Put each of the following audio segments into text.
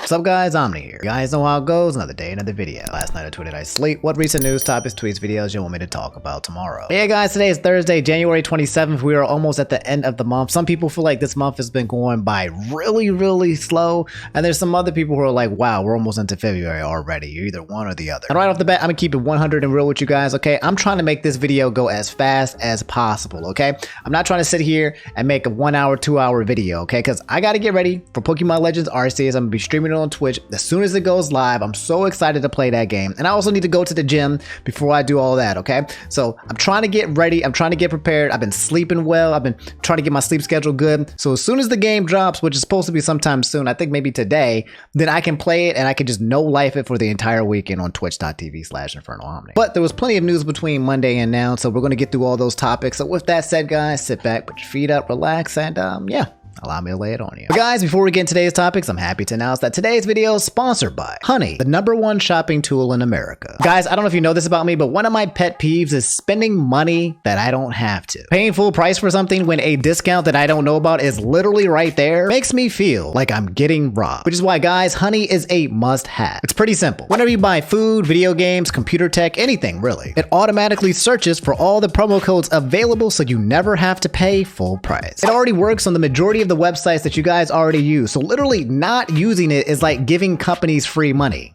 What's up guys, Omni here. You guys know how it goes, another day, another video. Last night I tweeted I sleep. What recent news topics, tweets, videos you want me to talk about tomorrow? But yeah guys, today is Thursday, January 27th. We are almost at the end of the month. Some people feel like this month has been going by really slow. And there's some other people who are like, wow, we're almost into February already. You're either one or the other. And right off the bat, I'm gonna keep it 100 and real with you guys, okay? I'm trying to make this video go as fast as possible, okay? I'm not trying to sit here and make a 1 hour, 2 hour video, okay? Because I gotta get ready for Pokemon Legends Arceus. I'm gonna be streaming it on Twitch as soon as it goes live. I'm so excited to play that game. And I also need to go to the gym before I do all that, okay? So I'm trying to get ready. I'm trying to get prepared. I've been sleeping well. I've been trying to get my sleep schedule good. So as soon as the game drops, which is supposed to be sometime soon, I think maybe today, then I can play it and I can just no life it for the entire weekend on twitch.tv/InfernalOmni. But there was plenty of news between Monday and now, so we're going to get through all those topics. So with that said, guys, sit back, put your feet up, relax, and yeah. Allow me to lay it on you. But guys, before we get into today's topics, I'm happy to announce that today's video is sponsored by Honey, the #1 shopping tool in America. Guys, I don't know if you know this about me, but one of my pet peeves is spending money that I don't have to. Paying full price for something when a discount that I don't know about is literally right there makes me feel like I'm getting robbed. Which is why, guys, Honey is a must-have. It's pretty simple. Whenever you buy food, video games, computer tech, anything really, it automatically searches for all the promo codes available so you never have to pay full price. It already works on the majority of the websites that you guys already use. So literally not using it is like giving companies free money.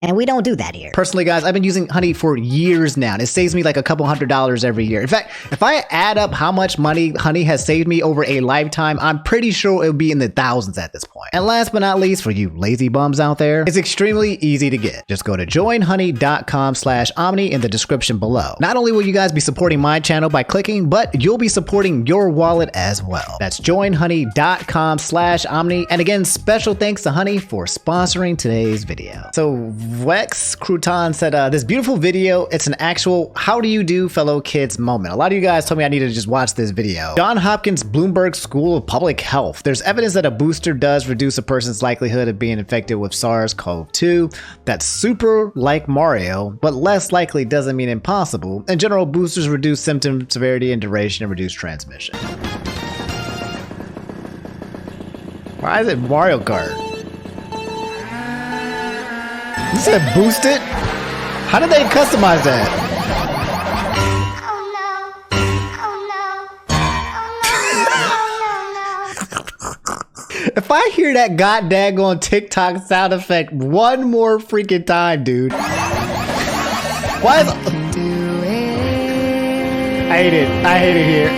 And we don't do that here. Personally, guys, I've been using Honey for years now, and it saves me like a couple $100s every year. In fact, if I add up how much money Honey has saved me over a lifetime, I'm pretty sure it would be in the thousands at this point. And last but not least, for you lazy bums out there, it's extremely easy to get. Just go to joinhoney.com/Omni in the description below. Not only will you guys be supporting my channel by clicking, but you'll be supporting your wallet as well. That's joinhoney.com/Omni. And again, special thanks to Honey for sponsoring today's video. So Wex Crouton said, this beautiful video, it's an actual how do you do fellow kids moment. A lot of you guys told me I needed to just watch this video. Johns Hopkins Bloomberg School of Public Health. There's evidence that a booster does reduce a person's likelihood of being infected with SARS-CoV-2. That's super like Mario, but less likely doesn't mean impossible. In general, boosters reduce symptom severity and duration and reduce transmission. Why is it Mario Kart? You said boost it? How did they customize that? Oh no. If I hear that goddaggone TikTok sound effect one more freaking time, dude. Why is I hate it. I hate it here.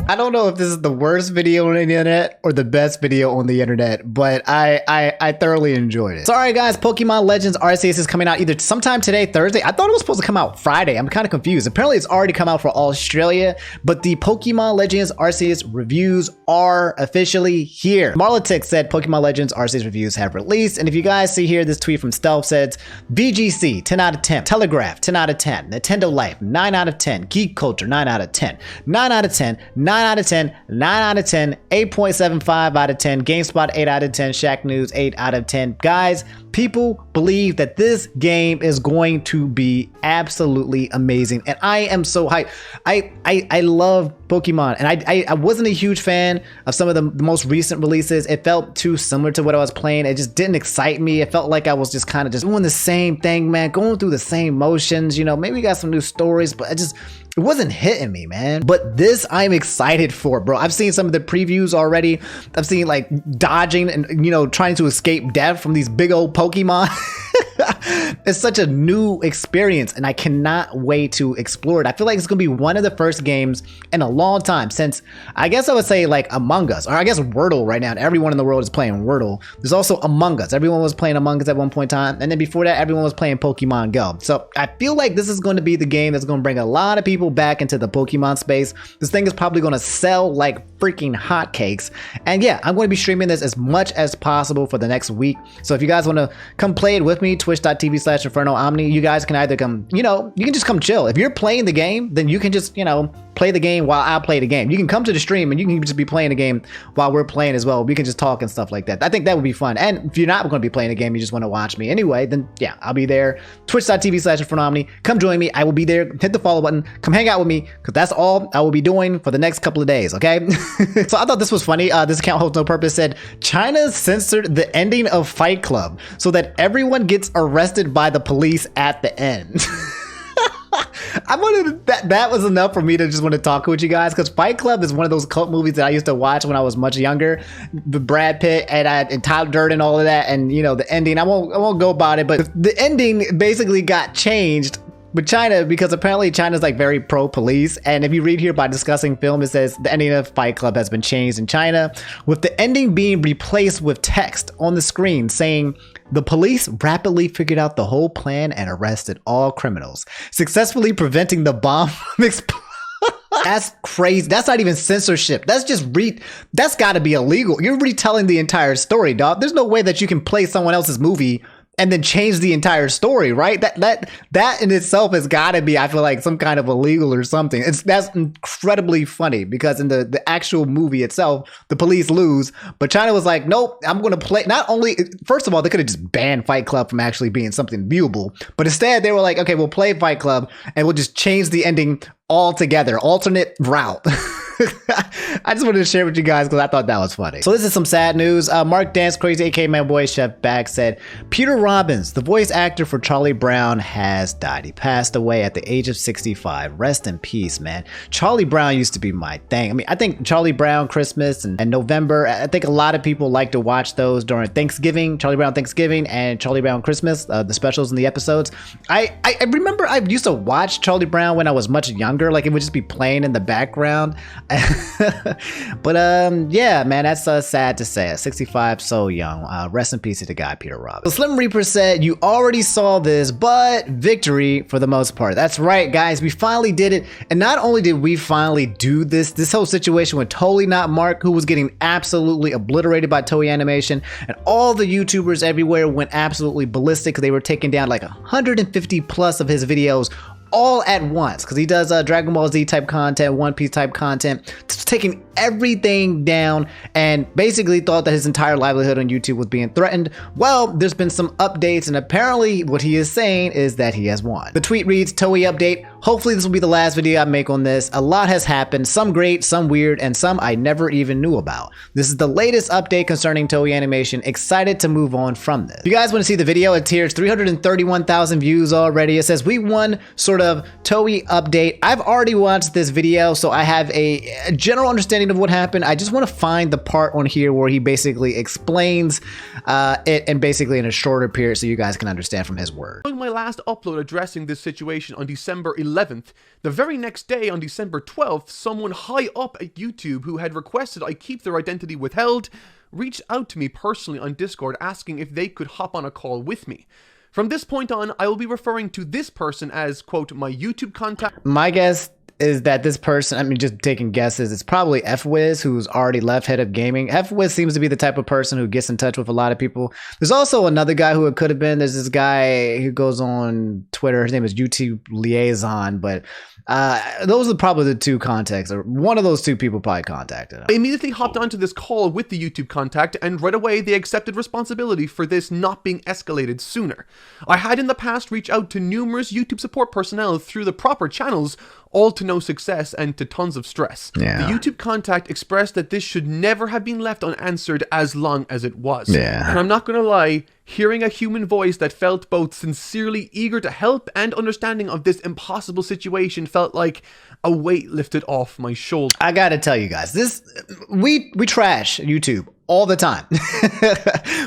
I don't know if this is the worst video on the internet or the best video on the internet, but I thoroughly enjoyed it. Sorry guys, Pokemon Legends Arceus is coming out either sometime today, Thursday. I thought it was supposed to come out Friday. I'm kind of confused. Apparently it's already come out for Australia, but the Pokemon Legends Arceus reviews are officially here. Marlatic said Pokemon Legends Arceus reviews have released, and if you guys see here, this tweet from Stealth says, VGC, 10 out of 10. Telegraph, 10 out of 10. Nintendo Life, 9 out of 10. Geek Culture, 9 out of 10. 9 out of 10. 9 out of 10, 9 out of 10, 8.75 out of 10, GameSpot 8 out of 10, Shack News 8 out of 10. Guys, people believe that this game is going to be absolutely amazing, and I am so hyped. I love Pokemon, and I wasn't a huge fan of some of the most recent releases. It felt too similar to what I was playing. It just didn't excite me. It felt like I was just kind of just doing the same thing, man, going through the same motions. You know, maybe we got some new stories, but it wasn't hitting me, man. But this I'm excited for, bro. I've seen some of the previews already. I've seen like dodging and, you know, trying to escape death from these big old Pokemon. It's such a new experience, and I cannot wait to explore it. I feel like it's gonna be one of the first games in a long time since, I guess I would say, like Among Us, or I guess Wordle right now. And everyone in the world is playing Wordle. There's also Among Us. Everyone was playing Among Us at one point in time, and then before that, everyone was playing Pokemon Go. So I feel like this is going to be the game that's going to bring a lot of people back into the Pokemon space. This thing is probably going to sell like freaking hotcakes. And yeah, I'm going to be streaming this as much as possible for the next week. So if you guys want to come play it with me, twitch.tv/InfernalOmni, you guys can either come, you know, you can just come chill. If you're playing the game, then you can just, you know, play the game while I play the game. You can come to the stream and you can just be playing the game while we're playing as well. We can just talk and stuff like that. I think that would be fun. And if you're not going to be playing the game, you just want to watch me anyway, then yeah, I'll be there. Twitch.tv/Omni. Come join me. I will be there. Hit the follow button. Come hang out with me because that's all I will be doing for the next couple of days, okay? So I thought this was funny. This account holds no purpose said, China censored the ending of Fight Club so that everyone gets arrested by the police at the end. I wanted that was enough for me to just want to talk with you guys because Fight Club is one of those cult movies that I used to watch when I was much younger. The Brad Pitt and Tyler Durden and all of that, and you know the ending. I won't go about it, but the ending basically got changed with China because apparently China's like very pro-police. And if you read here by discussing film, it says the ending of Fight Club has been changed in China, with the ending being replaced with text on the screen saying, the police rapidly figured out the whole plan and arrested all criminals, successfully preventing the bomb from exploding. That's crazy. That's not even censorship. That's just that's got to be illegal. You're retelling the entire story, dog. There's no way that you can play someone else's movie and then change the entire story, right? That in itself has got to be, I feel like, some kind of illegal or something. That's incredibly funny because in the actual movie itself, the police lose, but China was like, nope, I'm going to play. Not only, first of all, they could have just banned Fight Club from actually being something viewable, but instead they were like, okay, we'll play Fight Club and we'll just change the ending altogether, alternate route. I just wanted to share with you guys because I thought that was funny. So this is some sad news. Mark Dance Crazy, aka my boy Chef Back, said Peter Robbins, the voice actor for Charlie Brown, has died. He passed away at the age of 65. Rest in peace, man. Charlie Brown used to be my thing. I mean, I think Charlie Brown Christmas and November, I think a lot of people like to watch those during Thanksgiving, Charlie Brown Thanksgiving and Charlie Brown Christmas, the specials and the episodes. I remember I used to watch Charlie Brown when I was much younger. Like it would just be playing in the background. But yeah, man, that's sad to say. At 65, so young. Rest in peace to the guy, Peter Robbins. So Slim Reaper said, you already saw this, but victory for the most part. That's right, guys. We finally did it. And not only did we finally do this whole situation with TotallyNotMark, who was getting absolutely obliterated by Toei Animation, and all the YouTubers everywhere went absolutely ballistic because they were taking down like 150 plus of his videos all at once, because he does Dragon Ball Z type content, One Piece type content, just taking everything down, and basically thought that his entire livelihood on YouTube was being threatened. Well, there's been some updates, and apparently what he is saying is that he has won. The tweet reads, Toei update, hopefully this will be the last video I make on this. A lot has happened, some great, some weird, and some I never even knew about. This is the latest update concerning Toei Animation. Excited to move on from this. If you guys want to see the video, it tiers 331,000 views already. It says we won sort of Toei update. I've already watched this video, so I have a general understanding of what happened. I just want to find the part on here where he basically explains it, and basically in a shorter period so you guys can understand from his words. Following my last upload addressing this situation on December 11th, the very next day on December 12th, someone high up at YouTube who had requested I keep their identity withheld reached out to me personally on Discord asking if they could hop on a call with me. From this point on, I will be referring to this person as, quote, my YouTube contact. My guess is that this person, I mean, just taking guesses, it's probably FWiz, who's already left Head of Gaming. FWiz seems to be the type of person who gets in touch with a lot of people. There's also another guy who it could have been. There's this guy who goes on Twitter. His name is YouTube Liaison, but those are probably the two contacts, or one of those two people probably contacted him. I immediately hopped onto this call with the YouTube contact, and right away they accepted responsibility for this not being escalated sooner. I had in the past reached out to numerous YouTube support personnel through the proper channels, all to no success and to tons of stress. Yeah. The YouTube contact expressed that this should never have been left unanswered as long as it was. Yeah. And I'm not gonna lie, hearing a human voice that felt both sincerely eager to help and understanding of this impossible situation felt like a weight lifted off my shoulder. I gotta tell you guys, we trash YouTube all the time.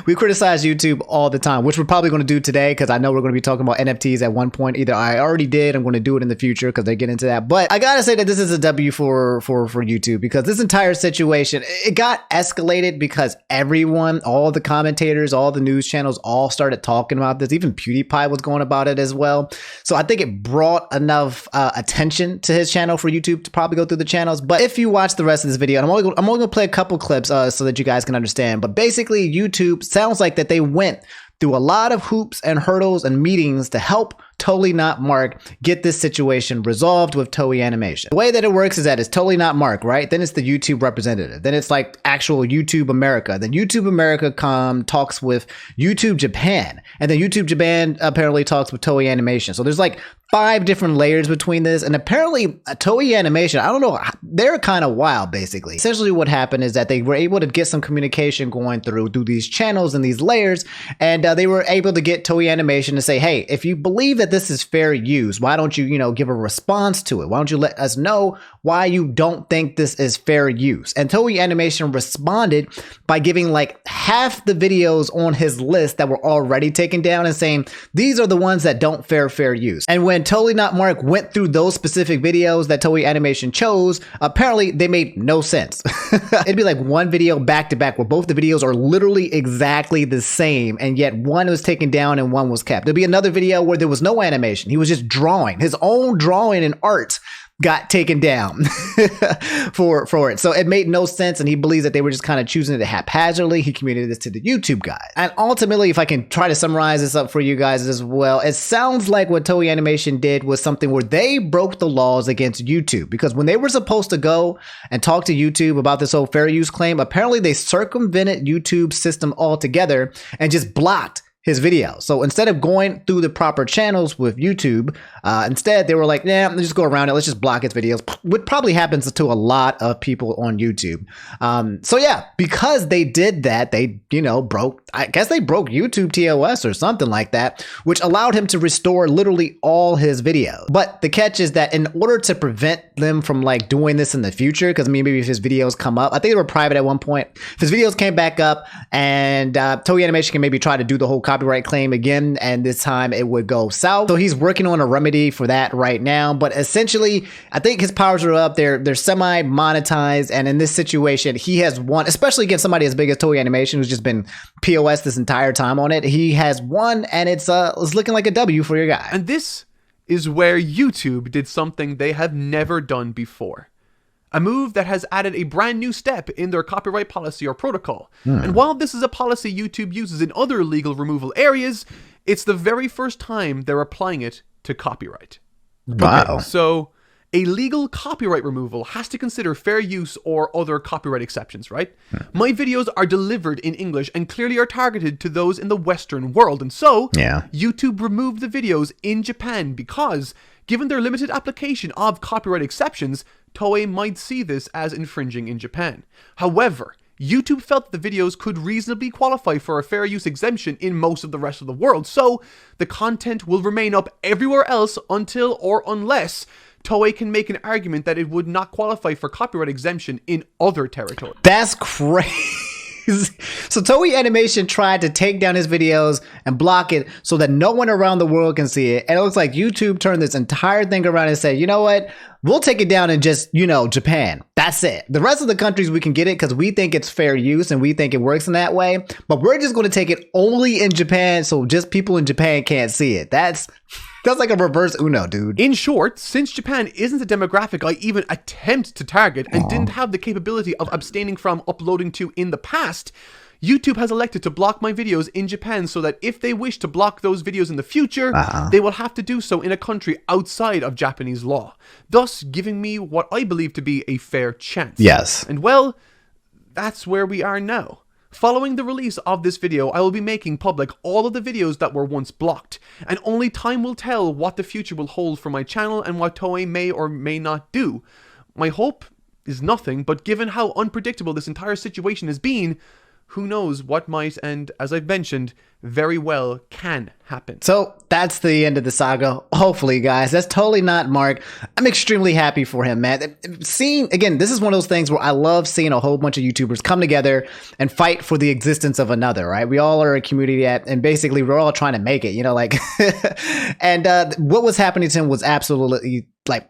We criticize YouTube all the time, which we're probably going to do today because I know we're going to be talking about NFTs at one point. Either I already did, I'm going to do it in the future because they get into that. But I gotta say that this is a W for YouTube, because this entire situation, it got escalated because everyone, all the commentators, all the news channels, all started talking about this. Even PewDiePie was going about it as well. So I think it brought enough attention to his channel for YouTube to probably go through the channels. But if you watch the rest of this video, and I'm only going to play a couple clips so that you guys can understand. But basically, YouTube sounds like that they went through a lot of hoops and hurdles and meetings to help TotallyNotMark get this situation resolved with Toei Animation. The way that it works is that it's TotallyNotMark, right? Then it's the YouTube representative. Then it's like actual YouTube America. Then YouTube America talks with YouTube Japan. And then YouTube Japan apparently talks with Toei Animation. So there's like 5 different layers between this. And apparently Toei Animation, I don't know, they're kind of wild basically. Essentially what happened is that they were able to get some communication going through these channels and these layers. And they were able to get Toei Animation to say, hey, if you believe that this is fair use, why don't you, give a response to it? Why don't you let us know why you don't think this is fair use? And Toei Animation responded by giving like half the videos on his list that were already taken down and saying, these are the ones that don't fair use. And when TotallyNotMark went through those specific videos that Toei Animation chose, apparently they made no sense. It'd be like one video back to back where both the videos are literally exactly the same, and yet one was taken down and one was kept. There'd be another video where there was no animation. He was just drawing. His own drawing and art got taken down for it. So it made no sense, and he believes that they were just kind of choosing it haphazardly. He communicated this to the YouTube guys. And ultimately, if I can try to summarize this up for you guys as well, it sounds like what Toei Animation did was something where they broke the laws against YouTube, because when they were supposed to go and talk to YouTube about this whole fair use claim, apparently they circumvented YouTube's system altogether and just blocked his video. So instead of going through the proper channels with YouTube, instead they were like, nah, let's just go around it. Let's just block its videos, which probably happens to a lot of people on YouTube. So yeah, because they did that, they, I guess they broke YouTube TOS or something like that, which allowed him to restore literally all his videos. But the catch is that in order to prevent them from like doing this in the future, because maybe if his videos come up, I think they were private at one point. If his videos came back up and Toei Animation can maybe try to do the whole copyright claim again, and this time it would go south. So he's working on a remedy for that right now. But essentially, I think his powers are up. They're semi-monetized, and in this situation, he has won, especially against somebody as big as Toei Animation, who's just been POS this entire time on it. He has won, and it's looking like a W for your guy. And this is where YouTube did something they have never done before. A move that has added a brand new step in their copyright policy or protocol. And while this is a policy YouTube uses in other legal removal areas, it's the very first time they're applying it to copyright. Wow. Okay, so a legal copyright removal has to consider fair use or other copyright exceptions, right? My videos are delivered in English and clearly are targeted to those in the Western world. And so YouTube removed the videos in Japan because, given their limited application of copyright exceptions, Toei might see this as infringing in Japan. However, YouTube felt that the videos could reasonably qualify for a fair use exemption in most of the rest of the world, so the content will remain up everywhere else until or unless Toei can make an argument that it would not qualify for copyright exemption in other territories. That's crazy. So Toei Animation tried to take down his videos and block it so that no one around the world can see it. And it looks like YouTube turned this entire thing around and said, you know what? We'll take it down in just, Japan. That's it. The rest of the countries, we can get it because we think it's fair use and we think it works in that way. But we're just going to take it only in Japan, so just people in Japan can't see it. That's like a reverse Uno, dude. In short, since Japan isn't a demographic I even attempt to target and didn't have the capability of abstaining from uploading to in the past, YouTube has elected to block my videos in Japan so that if they wish to block those videos in the future, they will have to do so in a country outside of Japanese law, thus giving me what I believe to be a fair chance. Yes. And well, that's where we are now. Following the release of this video, I will be making public all of the videos that were once blocked, and only time will tell what the future will hold for my channel and what Toei may or may not do. My hope is nothing, but given how unpredictable this entire situation has been, who knows what might, and as I've mentioned, very well can happen. So that's the end of the saga. Hopefully, guys, that's TotallyNotMark. I'm extremely happy for him, man. Seeing, again, this is one of those things where I love seeing a whole bunch of YouTubers come together and fight for the existence of another, right? We all are a community and basically we're all trying to make it, and what was happening to him was absolutely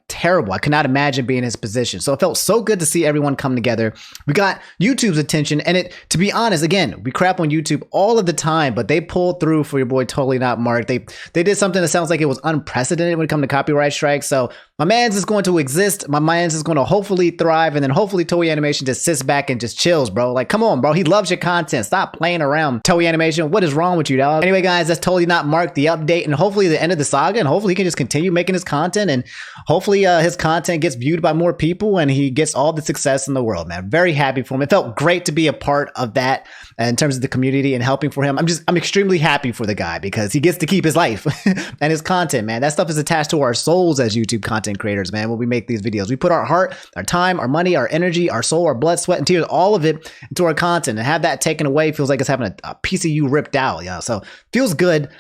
terrible. I could not imagine being in his position. So it felt so good to see everyone come together. We got YouTube's attention, and to be honest, again, we crap on YouTube all of the time, but they pulled through for your boy TotallyNotMark. They did something that sounds like it was unprecedented when it comes to copyright strikes. So My man's is going to exist. My man's is going to hopefully thrive. And then hopefully Toei Animation just sits back and just chills, bro. Like, come on, bro. He loves your content. Stop playing around. Toei Animation, what is wrong with you, dog? Anyway, guys, that's TotallyNotMark, the update, and hopefully the end of the saga. And hopefully he can just continue making his content. And hopefully his content gets viewed by more people and he gets all the success in the world, man. Very happy for him. It felt great to be a part of that in terms of the community and helping for him. I'm extremely happy for the guy because he gets to keep his life and his content, man. That stuff is attached to our souls as YouTube content creators, man. When we make these videos, we put our heart, our time, our money, our energy, our soul, our blood, sweat, and tears, all of it into our content. And have that taken away feels like it's having a piece of you ripped out, you know? So feels good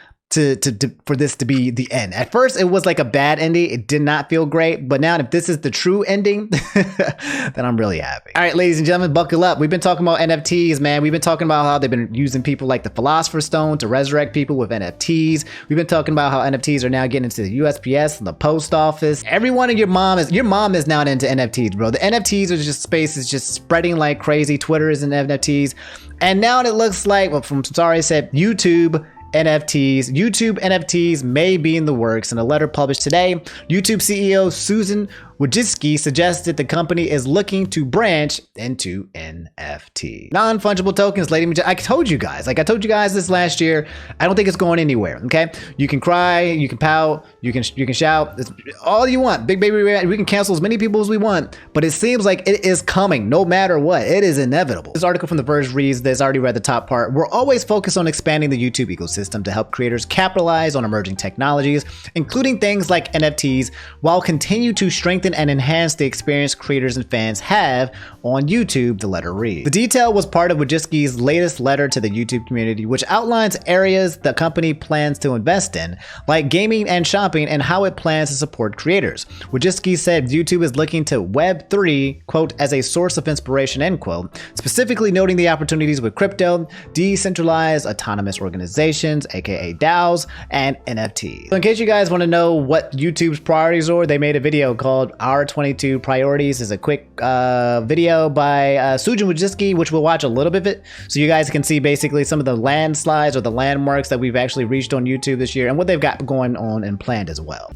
for this to be the end. At first, it was like a bad ending. It did not feel great. But now if this is the true ending, then I'm really happy. All right, ladies and gentlemen, buckle up. We've been talking about NFTs, man. We've been talking about how they've been using people like the Philosopher's Stone to resurrect people with NFTs. We've been talking about how NFTs are now getting into the USPS and the post office. Everyone in your mom is now into NFTs, bro. The NFTs are just space is just spreading like crazy. Twitter is in NFTs. And now it looks like, well, from Sorry said, YouTube NFTs may be in the works. In a letter published today, YouTube CEO Susan Wojcicki suggested the company is looking to branch into NFT. Non-fungible tokens, ladies and gentlemen. I told you guys this last year. I don't think it's going anywhere, okay? You can cry, you can pout, you can shout, it's all you want. Big baby, we can cancel as many people as we want, but it seems like it is coming no matter what. It is inevitable. This article from The Verge reads this. I already read the top part. We're always focused on expanding the YouTube ecosystem to help creators capitalize on emerging technologies, including things like NFTs, while continue to strengthen and enhance the experience creators and fans have on YouTube, the letter reads. The detail was part of Wojcicki's latest letter to the YouTube community, which outlines areas the company plans to invest in, like gaming and shopping, and how it plans to support creators. Wojcicki said YouTube is looking to Web3, quote, as a source of inspiration, end quote, specifically noting the opportunities with crypto, decentralized autonomous organizations, aka DAOs, and NFTs. So in case you guys want to know what YouTube's priorities are, they made a video called Our 22 Priorities. Is a quick video by Susan Wojcicki, which we'll watch a little bit of it, so you guys can see basically some of the landslides or the landmarks that we've actually reached on YouTube this year and what they've got going on and planned as well.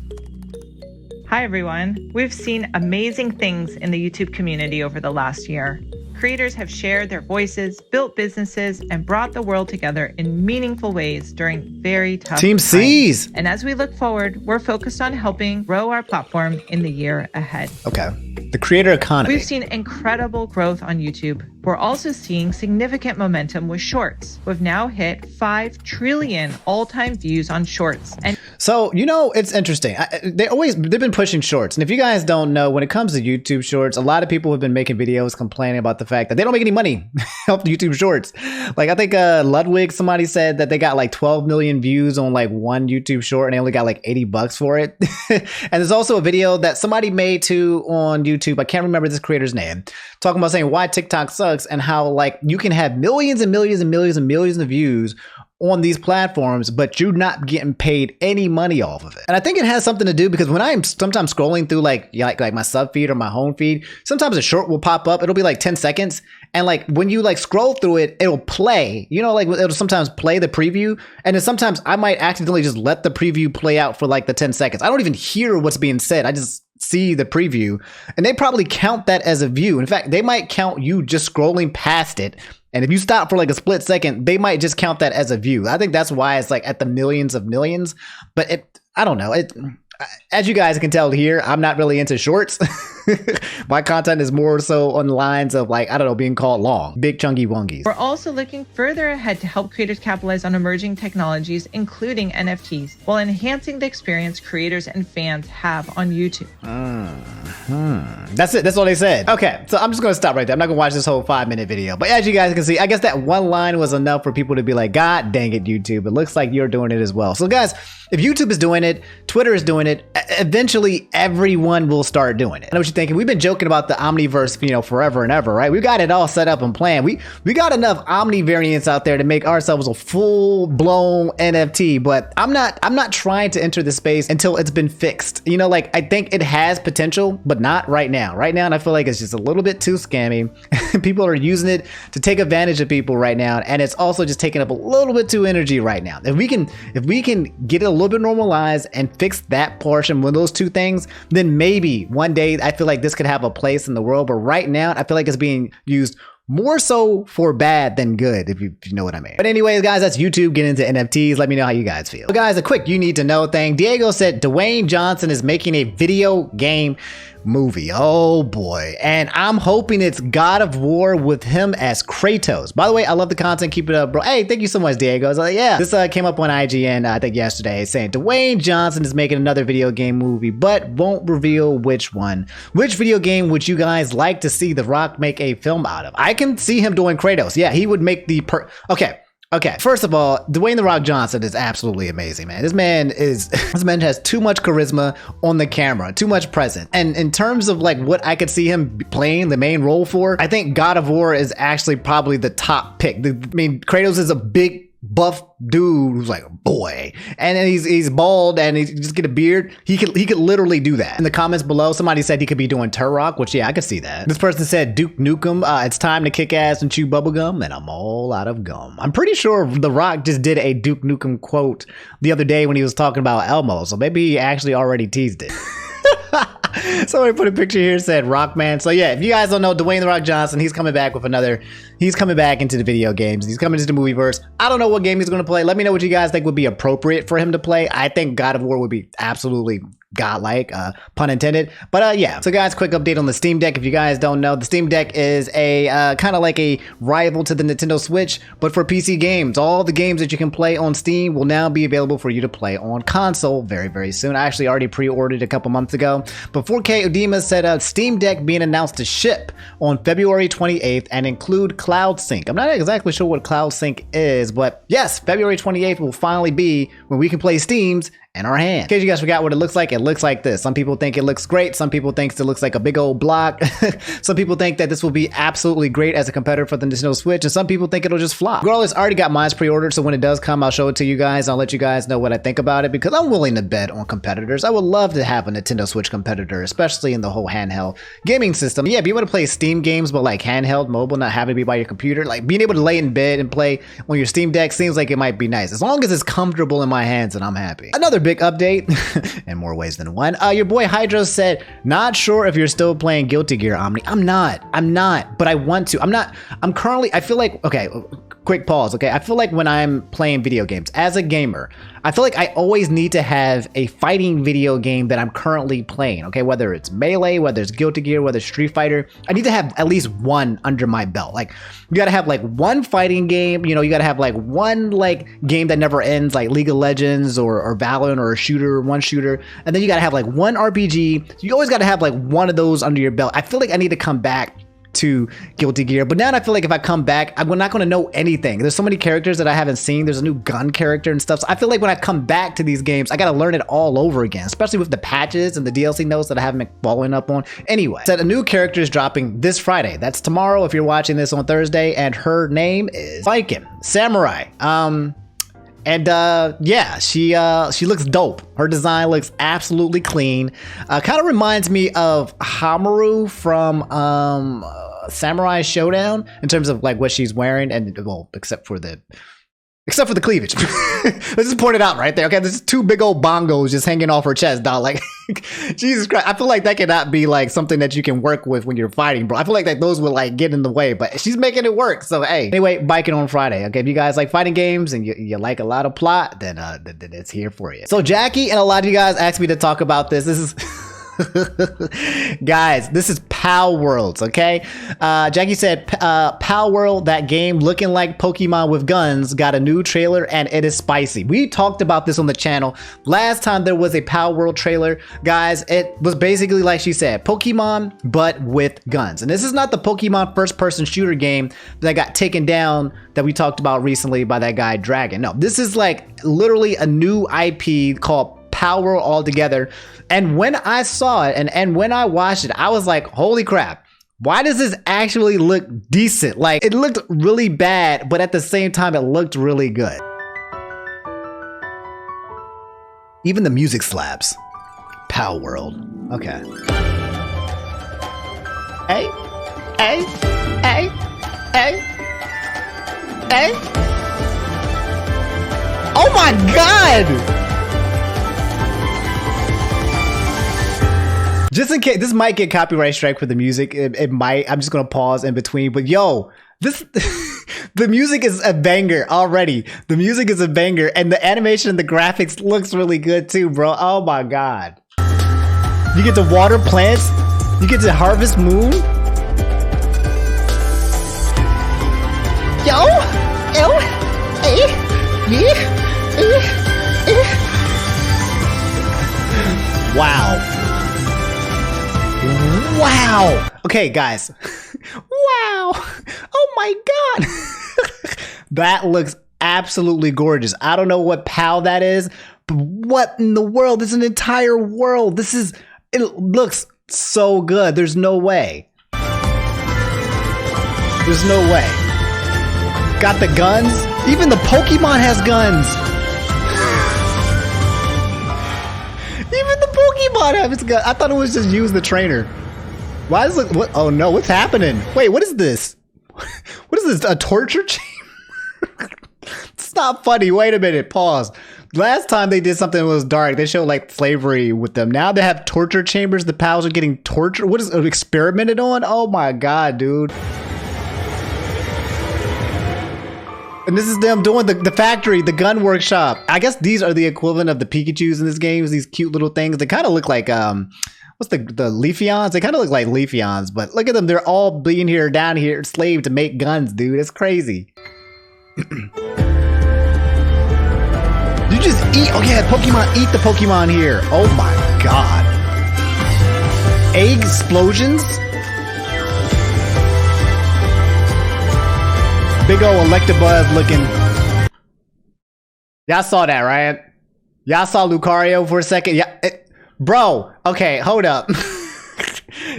Hi everyone. We've seen amazing things in the YouTube community over the last year. Creators have shared their voices, built businesses, and brought the world together in meaningful ways during very tough Team times. C's. And as we look forward, we're focused on helping grow our platform in the year ahead. Okay. The creator economy. We've seen incredible growth on YouTube. We're also seeing significant momentum with Shorts. We've now hit 5 trillion all-time views on Shorts. And so, you know, it's interesting. They've been pushing Shorts. And if you guys don't know, when it comes to YouTube Shorts, a lot of people have been making videos complaining about the fact that they don't make any money off YouTube Shorts. Like, I think Ludwig, somebody said that they got like 12 million views on like one YouTube short and they only got like $80 for it. And there's also a video that somebody made too on YouTube. I can't remember this creator's name, talking about saying why TikTok sucks and how like you can have millions and millions and millions and millions of views on these platforms, but you're not getting paid any money off of it. And I think it has something to do because when I'm sometimes scrolling through like my sub feed or my home feed, sometimes a short will pop up. It'll be like 10 seconds. And like when you like scroll through it, it'll play, you know, like it'll sometimes play the preview. And then sometimes I might accidentally just let the preview play out for like the 10 seconds. I don't even hear what's being said. I just see the preview and they probably count that as a view. In fact, they might count you just scrolling past it. And if you stop for like a split second, they might just count that as a view. I think that's why it's like at the millions of millions. But I don't know. As you guys can tell here, I'm not really into shorts. My content is more so on the lines of like, I don't know, being called long, big chunky wongies. we're also looking further ahead to help creators capitalize on emerging technologies, including NFTs, while enhancing the experience creators and fans have on YouTube. That's it. That's all they said. Okay, so I'm just going to stop right there. I'm not going to watch this whole 5-minute video. But as you guys can see, I guess that one line was enough for people to be like, God dang it, YouTube. It looks like you're doing it as well. So guys, if YouTube is doing it, Twitter is doing it, eventually everyone will start doing it. I know what you think. thinking, we've been joking about the Omniverse, you know, forever and ever, right? We got it all set up and planned. We got enough Omni variants out there to make ourselves a full-blown NFT, but I'm not trying to enter the space until it's been fixed. You know, like, I think it has potential, but not right now. Right now, and I feel like it's just a little bit too scammy. People are using it to take advantage of people right now, and it's also just taking up a little bit too energy right now. If we can get it a little bit normalized and fix that portion with those two things, then maybe one day I feel like this could have a place in the world. But right now, I feel like it's being used more so for bad than good, if you know what I mean. But anyways, guys, that's YouTube getting into NFTs. Let me know how you guys feel. So guys, a quick you need to know thing. Diego said Dwayne Johnson is making a video game movie. Oh boy. And I'm hoping it's God of War with him as Kratos. By the way, I love the content. Keep it up, bro. Hey, thank you so much, Diego. I was like, yeah, this came up on IGN, I think yesterday, saying Dwayne Johnson is making another video game movie, but won't reveal which one. Which video game would you guys like to see The Rock make a film out of? I can see him doing Kratos. Yeah, he would make the Okay, first of all, Dwayne The Rock Johnson is absolutely amazing, man. This man has too much charisma on the camera, too much presence. And in terms of like what I could see him playing the main role for, I think God of War is actually probably the top pick. I mean, Kratos is a big buff dude who's like a boy, and then he's bald and he just get a beard. He could literally do that. In the comments below, somebody said he could be doing Turok, which yeah, I could see that. This person said Duke Nukem, it's time to kick ass and chew bubblegum, and I'm all out of gum. I'm pretty sure The Rock just did a Duke Nukem quote the other day when he was talking about Elmo, so maybe he actually already teased it. Somebody put a picture here, said Rockman. So yeah, if you guys don't know, Dwayne The Rock Johnson, he's coming back into the video games. He's coming into the movieverse. I don't know what game he's going to play. Let me know what you guys think would be appropriate for him to play. I think God of War would be absolutely godlike, pun intended. But yeah, so guys, quick update on the Steam Deck. If you guys don't know, the Steam Deck is a kind of like a rival to the Nintendo Switch, but for PC games. All the games that you can play on Steam will now be available for you to play on console very, very soon. I actually already pre-ordered a couple months ago. But 4K Udema said Steam Deck being announced to ship on February 28th and include Cloud Sync. I'm not exactly sure what Cloud Sync is, but yes, February 28th will finally be when we can play Steams in our hand. In case you guys forgot what it looks like this. Some people think it looks great. Some people think it looks like a big old block. Some people think that this will be absolutely great as a competitor for the Nintendo Switch, and some people think it'll just flop. Regardless, I already got mine pre-ordered, so when it does come, I'll show it to you guys. I'll let you guys know what I think about it because I'm willing to bet on competitors. I would love to have a Nintendo Switch competitor, especially in the whole handheld gaming system. Yeah, be able to play Steam games, but like handheld, mobile, not having to be by your computer. Like being able to lay in bed and play on your Steam Deck seems like it might be nice. As long as it's comfortable in my hands, and I'm happy. Another big update, in more ways than one. Your boy Hydro said, not sure if you're still playing Guilty Gear, Omni. I'm not, but I want to. I feel like, okay, quick pause, okay? I feel like when I'm playing video games, as a gamer, I feel like I always need to have a fighting video game that I'm currently playing, okay? Whether it's Melee, whether it's Guilty Gear, whether it's Street Fighter, I need to have at least one under my belt. Like, you gotta have like one fighting game, you know, you gotta have like one like game that never ends, like League of Legends or Valorant or a shooter, one shooter, and then you gotta have like one RPG. You always gotta have like one of those under your belt. I feel like I need to come back to Guilty Gear, but now I feel like if I come back, I'm not going to know anything. There's so many characters that I haven't seen. There's a new gun character and stuff, so I feel like when I come back to these games, I got to learn it all over again, especially with the patches and the DLC notes that I haven't been following up on. Anyway, said a new character is dropping this Friday. That's tomorrow if you're watching this on Thursday, and her name is Baiken, Samurai. Yeah, she looks dope. Her design looks absolutely clean. Kind of reminds me of Hamaru from Samurai Showdown in terms of like what she's wearing, and well, except for the cleavage. Let's just point it out right there. Okay, there's two big old bongos just hanging off her chest, dog. Like, Jesus Christ. I feel like that cannot be like something that you can work with when you're fighting, bro. I feel like that those would like get in the way, but she's making it work. So hey, anyway, Baiken on Friday. Okay, if you guys like fighting games and you like a lot of plot, then it's here for you. So Jackie and a lot of you guys asked me to talk about this. This is guys, this is PalWorld, okay? Jackie said, PalWorld, that game looking like Pokemon with guns, got a new trailer and it is spicy. We talked about this on the channel. Last time there was a PalWorld trailer, guys, it was basically like she said, Pokemon, but with guns. And this is not the Pokemon first-person shooter game that got taken down that we talked about recently by that guy Dragon. No, this is like literally a new IP called PalWorld all together. And when I saw it and when I watched it, I was like, holy crap. Why does this actually look decent? Like, it looked really bad, but at the same time, it looked really good. Even the music slaps. PalWorld. Okay. Hey, hey, hey, hey, hey. Oh my God! Just in case, this might get copyright strike for the music. It might. I'm just gonna pause in between. But yo, this the music is a banger already. The music is a banger, and the animation and the graphics looks really good too, bro. Oh my God! You get to water plants. You get to harvest moon. Yo, wow. Wow. Okay, guys. Wow. Oh my God. That looks absolutely gorgeous. I don't know what PAL that is, but what in the world? This is an entire world. It looks so good. There's no way. There's no way. Got the guns. Even the Pokemon has guns. Even the Pokemon have its gun. I thought it was just use the trainer. Why is it? What? Oh no! What's happening? Wait, what is this? What is this? A torture chamber? It's not funny. Wait a minute. Pause. Last time they did something that was dark, they showed like slavery with them. Now they have torture chambers. The pals are getting tortured. What is it? Experimented on? Oh my God, dude. And this is them doing the factory, the gun workshop. I guess these are the equivalent of the Pikachus in this game. These cute little things. They kind of look like, what's the Leafeons? They kind of look like Leafeons, but look at them. They're all being here, down here, enslaved to make guns, dude. It's crazy. You just eat. Oh yeah, Pokemon, eat the Pokemon here. Oh my God. Egg explosions. Big ol' Electabuzz looking. Y'all saw that, right? Y'all saw Lucario for a second? Yeah, bro, okay, hold up.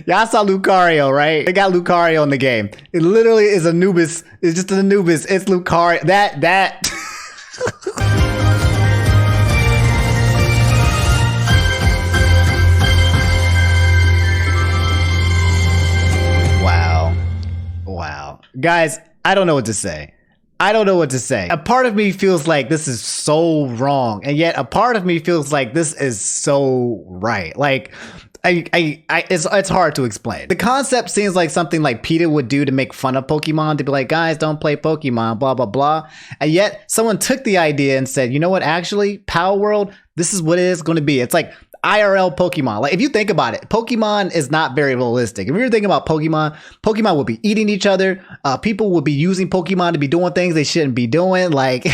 Y'all saw Lucario, right? They got Lucario in the game. It literally is Anubis. It's just an Anubis. It's Lucario. That. Wow. Guys, I don't know what to say. A part of me feels like this is so wrong, and yet a part of me feels like this is so right. Like, it's hard to explain. The concept seems like something like PETA would do to make fun of Pokemon, to be like, guys, don't play Pokemon, blah, blah, blah. And yet someone took the idea and said, you know what, actually, PalWorld, this is what it is going to be. It's like IRL Pokemon. Like, if you think about it, Pokemon is not very realistic. If you're thinking about Pokemon will be eating each other. People will be using Pokemon to be doing things they shouldn't be doing. Like,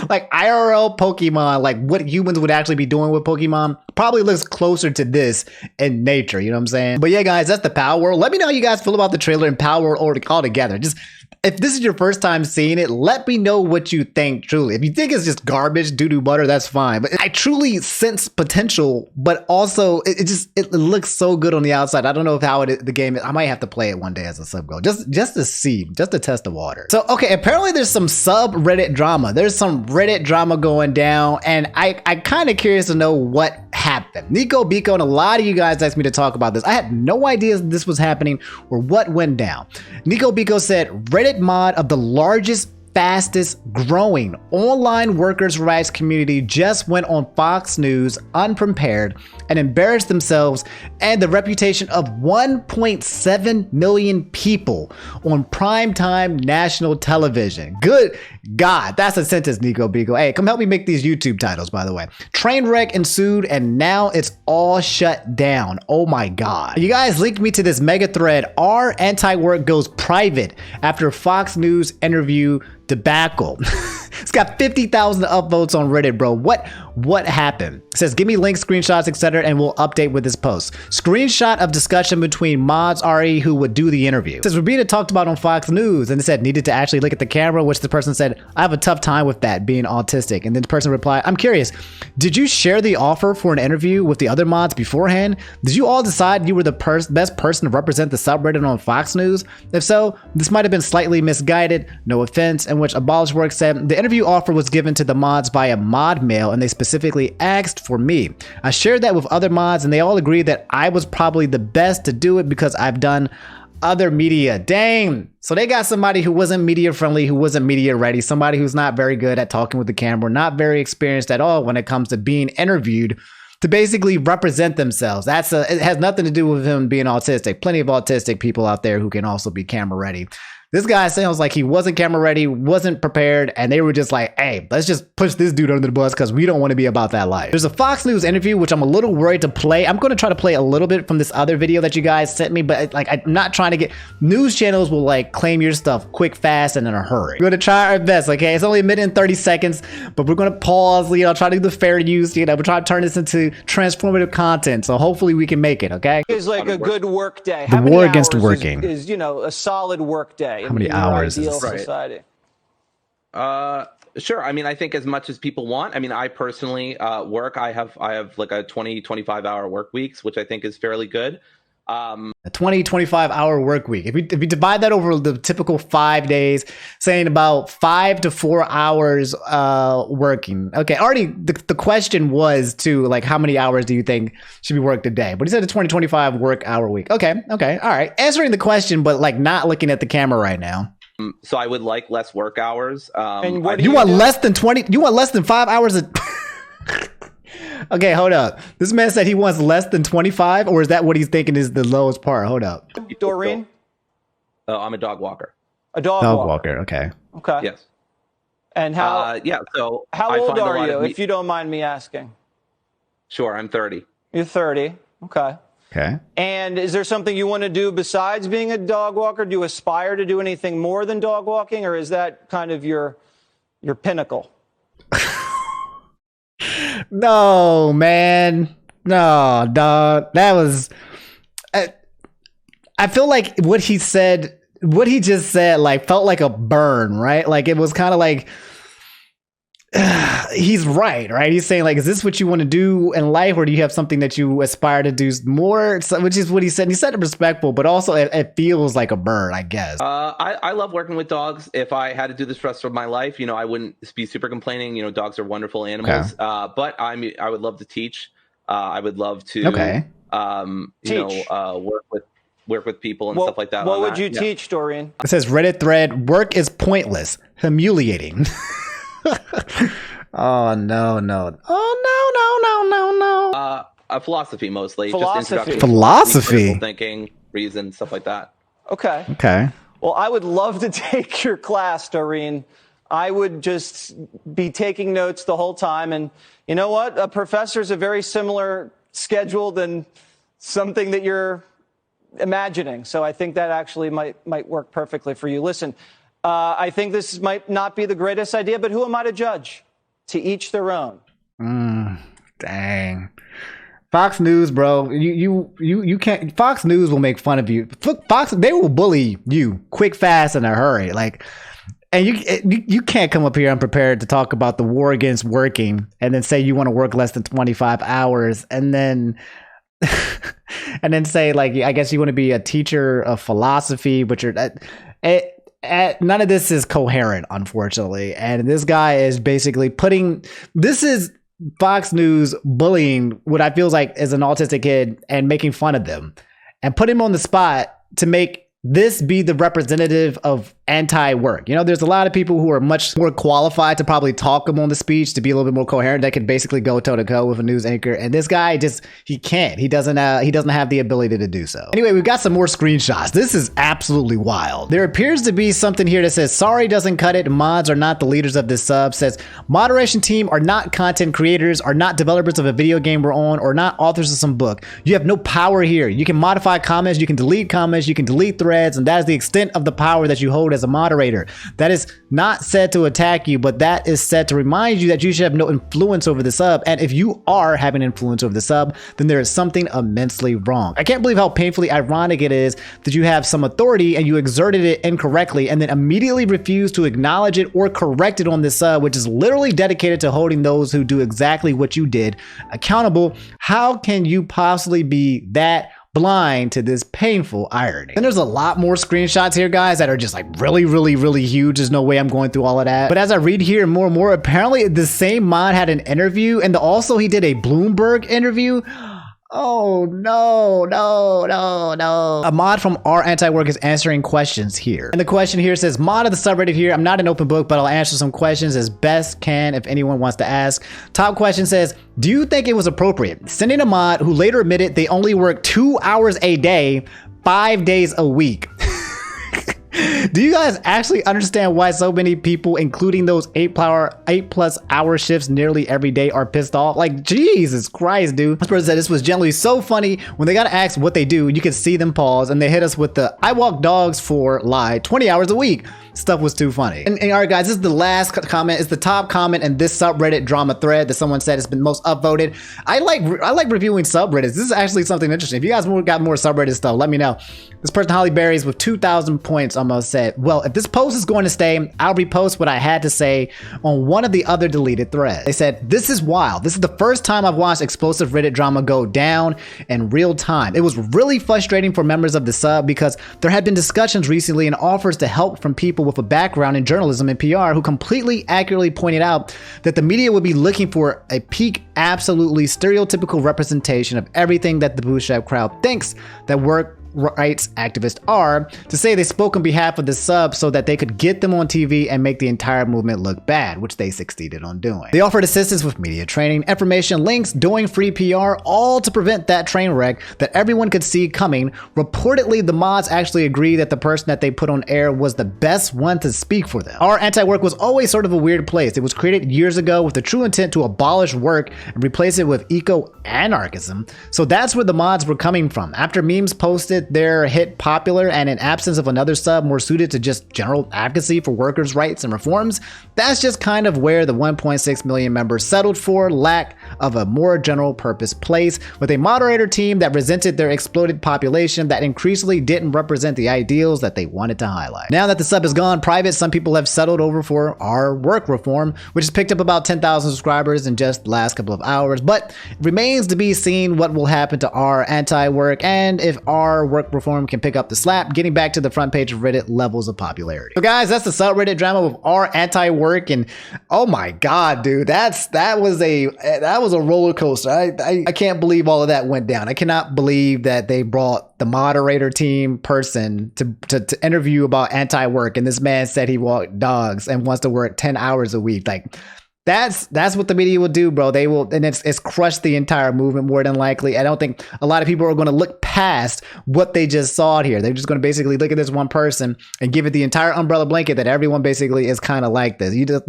like IRL Pokemon, like what humans would actually be doing with Pokemon probably looks closer to this in nature. You know what I'm saying? But yeah, guys, that's the PalWorld. Let me know how you guys feel about the trailer and PalWorld all together. Just, if this is your first time seeing it, let me know what you think truly. If you think it's just garbage, doo-doo butter, that's fine. But I truly sense potential, but also it looks so good on the outside. I don't know how the game is. I might have to play it one day as a sub goal, just to see, just to test the water. So, okay, apparently there's some subreddit drama. There's some Reddit drama going down, and I kind of curious to know what happened. Nico Biko and a lot of you guys asked me to talk about this. I had no idea this was happening or what went down. Nico Biko said Reddit mod of the largest, fastest growing online workers' rights community just went on Fox News unprepared and embarrassed themselves and the reputation of 1.7 million people on primetime national television. Good God, that's a sentence, Nico Biko. Hey, come help me make these YouTube titles, by the way. Train wreck ensued, and now it's all shut down. Oh my God. You guys linked me to this mega thread. Our AntiWork goes private after Fox News interview debacle. It's got 50,000 upvotes on Reddit, bro. What What happened? It says, give me links, screenshots, etc., and we'll update with this post. Screenshot of discussion between mods RE who would do the interview. It says, Robbins talked about on Fox News, and it said needed to actually look at the camera, which the person said, I have a tough time with that, being autistic. And then the person replied, I'm curious, did you share the offer for an interview with the other mods beforehand? Did you all decide you were the best person to represent the subreddit on Fox News? If so, this might have been slightly misguided, no offense, in which AbolishWork said, the interview offer was given to the mods via mod mail, and they specifically asked for me. I shared that with other mods, and they all agreed that I was probably the best to do it because I've done other media. Dang. So they got somebody who wasn't media friendly, who wasn't media ready, somebody who's not very good at talking with the camera, not very experienced at all when it comes to being interviewed, to basically represent themselves. It has nothing to do with him being autistic. Plenty of autistic people out there who can also be camera ready. This guy sounds like he wasn't camera ready, wasn't prepared, and they were just like, hey, let's just push this dude under the bus because we don't want to be about that life. There's a Fox News interview, which I'm a little worried to play. I'm going to try to play a little bit from this other video that you guys sent me, but like, I'm not trying to get... News channels will like claim your stuff quick, fast, and in a hurry. We're going to try our best, okay? It's only a minute and 30 seconds, but we're going to pause, try to do the fair use, we're trying to turn this into transformative content, so hopefully we can make it, okay? Is like a good work day. The war against working. Is a solid work day. How many hours is society? Sure. I mean, I think as much as people want. I mean, I personally work. I have like a 25 hour work weeks, which I think is fairly good. A 25 hour work week. If we divide that over the typical 5 days, saying about 5 to 4 hours working. Okay, already the question was too, like, how many hours do you think should be worked a day? But he said a 25 work hour week. Okay, all right. Answering the question, but like not looking at the camera right now. So I would like less work hours. And what you want less than 20? You want less than 5 hours a... Okay, hold up. This man said he wants less than 25, or is that what he's thinking is the lowest part? Hold up. Doreen? I'm a dog walker. A dog walker. Okay. Yes. And how? So how old are you, if you don't mind me asking? Sure, I'm 30. You're 30. Okay. Okay. And is there something you want to do besides being a dog walker? Do you aspire to do anything more than dog walking, or is that kind of your pinnacle? No, man. No, dog. That was... I feel like what he just said, like, felt like a burn, right? Like, it was kind of like... he's right? He's saying, like, is this what you want to do in life, or do you have something that you aspire to do more? Which is what he said. He said it respectful, but also it feels like a burn, I guess. I love working with dogs. If I had to do this for the rest of my life, I wouldn't be super complaining. Dogs are wonderful animals. Okay. But I would love to teach. I would love to, work with people and stuff like that. What would you teach, Doreen? It says Reddit thread, work is pointless, humiliating. Oh no. Philosophy mostly. Philosophy. Philosophy. Thinking, reason, stuff like that. Okay. Well, I would love to take your class, Doreen. I would just be taking notes the whole time. And you know what? A professor's a very similar schedule than something that you're imagining. So I think that actually might work perfectly for you. Listen, I think this might not be the greatest idea, but who am I to judge? To each their own. Dang. Fox News, bro. You can't. Fox News will make fun of you. They will bully you quick, fast, in a hurry. Like, and you can't come up here unprepared to talk about the war against working and then say you want to work less than 25 hours and then and then say, like, I guess you want to be a teacher of philosophy, but you're none of this is coherent, unfortunately. And this guy is basically this is Fox News bullying what I feel like is an autistic kid and making fun of them and put him on the spot to make this be the representative of anti-work. There's a lot of people who are much more qualified to probably talk him on the speech, to be a little bit more coherent, that could basically go toe to toe with a news anchor. And this guy he can't. He doesn't have the ability to do so. Anyway, we've got some more screenshots. This is absolutely wild. There appears to be something here that says, sorry doesn't cut it. Mods are not the leaders of this sub. Says, moderation team are not content creators, are not developers of a video game we're on, or not authors of some book. You have no power here. You can modify comments. You can delete comments. You can delete threads. threads, and that is the extent of the power that you hold as a moderator. That is not said to attack you, but that is said to remind you that you should have no influence over the sub, and if you are having influence over the sub, then there is something immensely wrong. I can't believe how painfully ironic it is that you have some authority and you exerted it incorrectly and then immediately refuse to acknowledge it or correct it on this sub, which is literally dedicated to holding those who do exactly what you did accountable. How can you possibly be that blind to this painful irony? And there's a lot more screenshots here, guys, that are just like really, really, really huge. There's no way I'm going through all of that. But as I read here more and more, apparently the same mod had an interview, and also he did a Bloomberg interview. Oh, no. A mod from our AntiWork is answering questions here. And the question here says, mod of the subreddit here. I'm not an open book, but I'll answer some questions as best can if anyone wants to ask. Top question says, do you think it was appropriate sending a mod who later admitted they only work 2 hours a day, 5 days a week? Do you guys actually understand why so many people, including those 8+ hour shifts nearly every day, are pissed off? Like, Jesus Christ, dude. This person said this was generally so funny. When they got asked what they do, you could see them pause and they hit us with the I walk dogs for lie 20 hours a week. Stuff was too funny. And all right, guys, this is the last comment. It's the top comment in this subreddit drama thread that someone said has been most upvoted. I like reviewing subreddits. This is actually something interesting. If you guys got more subreddit stuff, let me know. This person, Holly Berries, with 2,000 points almost said, well, if this post is going to stay, I'll repost what I had to say on one of the other deleted threads. They said, this is wild. This is the first time I've watched explosive Reddit drama go down in real time. It was really frustrating for members of the sub because there had been discussions recently and offers to help from people with a background in journalism and PR who completely accurately pointed out that the media would be looking for a peak, absolutely stereotypical representation of everything that the bootstrap crowd thinks that work rights activists are, to say they spoke on behalf of the sub so that they could get them on TV and make the entire movement look bad, which they succeeded on doing. They offered assistance with media training, information, links, doing free PR, all to prevent that train wreck that everyone could see coming. Reportedly, the mods actually agreed that the person that they put on air was the best one to speak for them. Our AntiWork was always sort of a weird place. It was created years ago with the true intent to abolish work and replace it with eco-anarchism. So that's where the mods were coming from. After memes posted their hit popular and in absence of another sub more suited to just general advocacy for workers' rights and reforms, that's just kind of where the 1.6 million members settled for lack of a more general purpose place with a moderator team that resented their exploded population that increasingly didn't represent the ideals that they wanted to highlight. Now that the sub is gone private, some people have settled over for our work reform, which has picked up about 10,000 subscribers in just the last couple of hours, but it remains to be seen what will happen to our AntiWork and if our work reform can pick up the slack, getting back to the front page of Reddit levels of popularity. So guys, that's the subreddit drama with our AntiWork, and oh my god, dude, that was a roller coaster. I can't believe all of that went down. I cannot believe that they brought the moderator team person to interview about AntiWork, and this man said he walked dogs and wants to work 10 hours a week. Like, that's what the media will do, bro. They will, and it's crushed the entire movement more than likely. I don't think a lot of people are going to look past what they just saw here. They're just going to basically look at this one person and give it the entire umbrella blanket that everyone basically is kind of like this. You just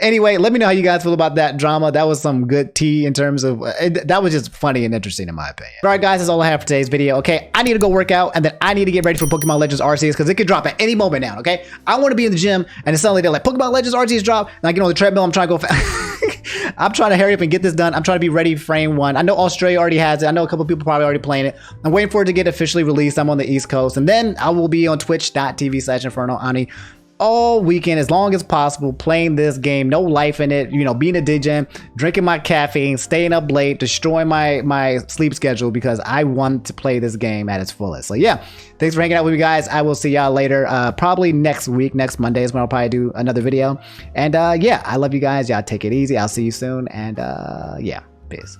anyway, let me know how you guys feel about that drama. That was some good tea in terms of that was just funny and interesting in my opinion. All right, guys, that's all I have for today's video. Okay, I need to go work out and then I need to get ready for Pokemon Legends Arceus because it could drop at any moment now. Okay, I want to be in the gym and suddenly they're like Pokemon Legends Arceus drop, and I get on the treadmill. I'm trying to go fast. I'm trying to hurry up and get this done. I'm trying to be ready frame one. I know Australia already has it. I know a couple people probably already playing it. I'm waiting for it to get officially released. I'm on the East Coast, and then I will be on twitch.tv/Inferno Ani all weekend as long as possible playing this game. No life in it, you know, being a DJ, drinking my caffeine, staying up late, destroying my sleep schedule because I want to play this game at its fullest. So yeah, thanks for hanging out with me, guys. I will see y'all later, probably next week. Next Monday is when I'll probably do another video. And yeah, I love you guys. Y'all take it easy. I'll see you soon. And yeah, peace.